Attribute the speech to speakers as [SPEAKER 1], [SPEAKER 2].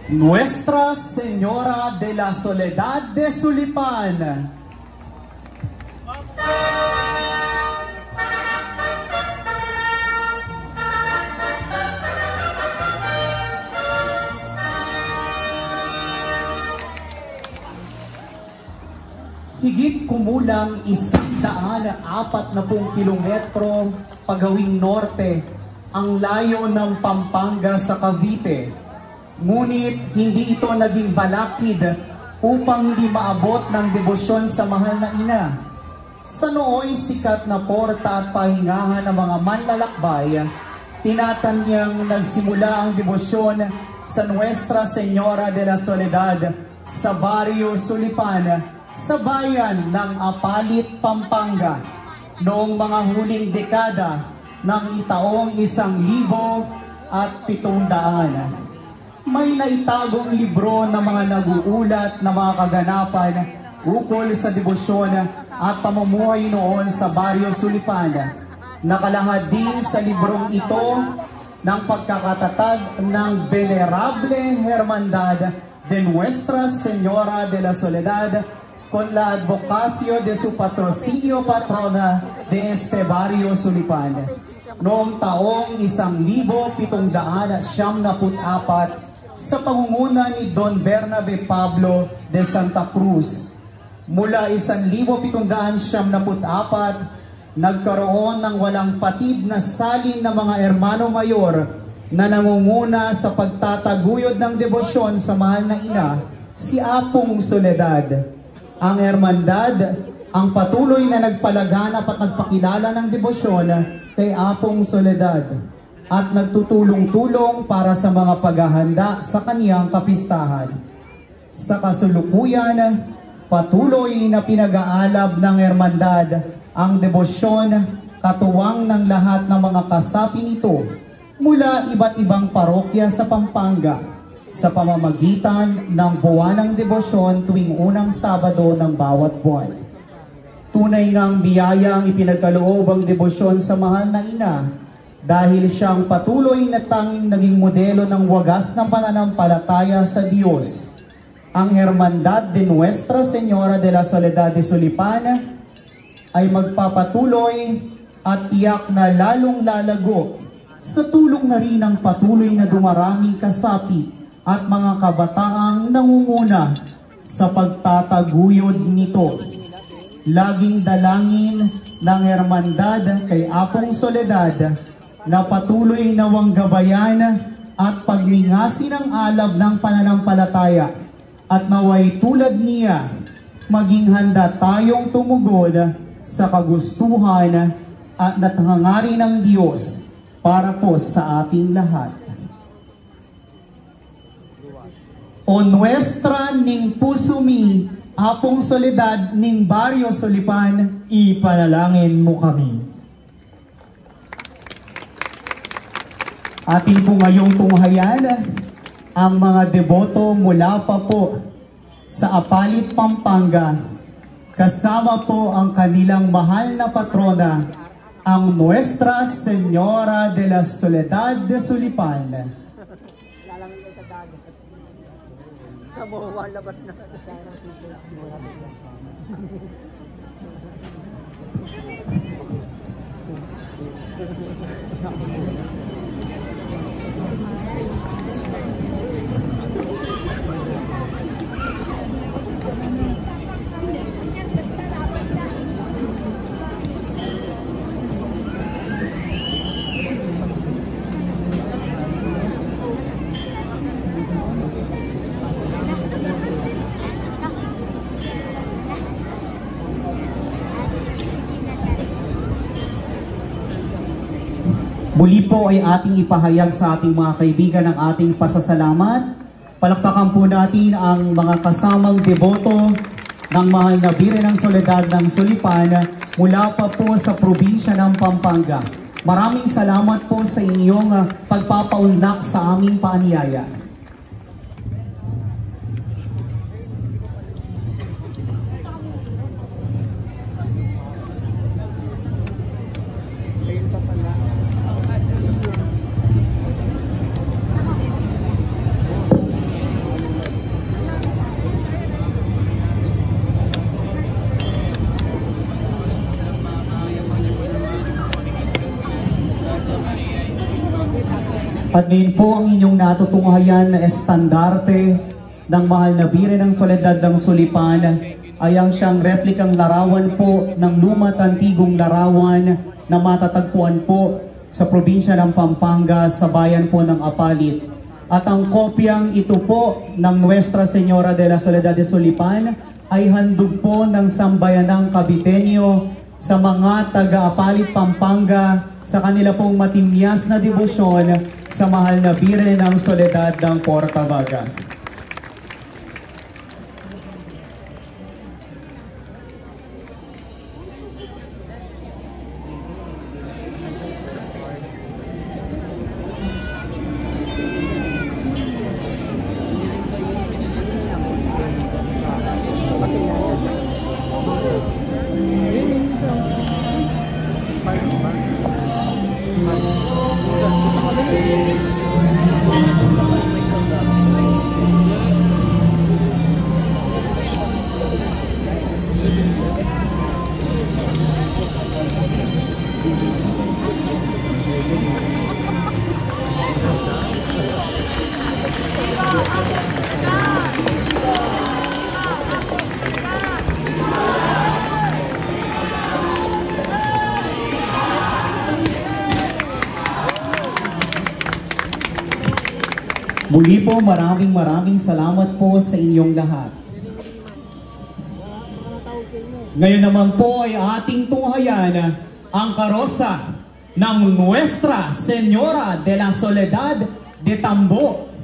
[SPEAKER 1] Nuestra Señora de la Soledad de Sulipan. Higit kumulang 140 kilometro pagawing norte ang layo ng Pampanga sa Cavite. Ngunit hindi ito naging balakid upang hindi maabot ng debosyon sa mahal na ina. Sa nooy sikat na porta at pahingahan ng mga manlalakbay, tinatanyang nagsimula ang debosyon sa Nuestra Señora de la Soledad sa Barrio Sulipan, sa bayan ng Apalit, Pampanga, noong mga huling dekada ng taong 1700. May naitagong libro ng mga nag-uulat na mga kaganapan ukol sa debosyon at pamumuhay noon sa Barrio Sulipan. Nakalahad din sa librong ito ng pagkakatatag ng Venerable Hermandad de Nuestra Señora de la Soledad con la advocatio de su patrocinio patrona de este Barrio Sulipan. Noong taong 1774 sa pangunguna ni Don Bernabe Pablo de Santa Cruz. Mula 1774, nagkaroon ng walang patid na salin ng mga hermano mayor na nangunguna sa pagtataguyod ng debosyon sa mahal na ina, si Apong Soledad. Ang hermandad ang patuloy na nagpalaganap at nagpakilala ng debosyon kay Apong Soledad at nagtutulong-tulong para sa mga paghahanda sa kaniyang kapistahan. Sa kasalukuyan, patuloy na pinag-aalab ng hermandad ang debosyon katuwang ng lahat ng mga kasapi nito mula iba't ibang parokya sa Pampanga, sa pamamagitan ng buwanang debosyon tuwing unang Sabado ng bawat buwan. Tunay ngang biyaya ang ipinagkaloob ang debosyon sa mahal na ina dahil siyang patuloy na tanging naging modelo ng wagas ng pananampalataya sa Diyos. Ang Hermandad de Nuestra Señora de la Soledad de Sulipan ay magpapatuloy at tiyak na lalong lalago sa tulong na rin ng patuloy na dumaraming kasapi at mga kabataang nangunguna sa pagtataguyod nito. Laging dalangin ng hermandad kay Apong Soledad na patuloy nawang gabayan at paglingasin ang alab ng pananampalataya at naway tulad niya maging handa tayong tumugod sa kagustuhan at hangarin ng Diyos para po sa ating lahat. O Nuestra ning puso mi, Apong Soledad ning Barrio Sulipan,
[SPEAKER 2] ipanalangin mo kami.
[SPEAKER 1] Atin po ngayong tunghayan ang mga deboto mula pa po sa Apalit, Pampanga, kasama po ang kanilang mahal na patrona, ang Nuestra Señora de la Soledad de Sulipan.
[SPEAKER 3] Labas na.
[SPEAKER 1] Muli po ay ating ipahayag sa ating mga kaibigan ang ating pasasalamat. Palakpakan po natin ang mga kasamang deboto ng mahal na Birhen ng Soledad ng Sulipan mula pa po sa probinsya ng Pampanga. Maraming salamat po sa inyong pagpapaunlak sa aming paanyaya. At ngayon po ang inyong natutunghayan na estandarte ng mahal na Birhen ng Soledad ng Sulipan ay ang siyang replikang larawan po ng luma't antigong larawan na matatagpuan po sa probinsya ng Pampanga sa bayan po ng Apalit. At ang kopyang ito po ng Nuestra Señora de la Soledad de Sulipan ay handog po ng sambayanang Caviteño sa mga taga-Apalit, Pampanga sa kanila pong matimyas na debosyon sa mahal na Birhen ng Soledad ng Portabaga. Muli po, maraming salamat po sa inyong lahat. Ngayon naman po ay ating tunghayan ang karosa ng Nuestra Señora de la Soledad de Tambo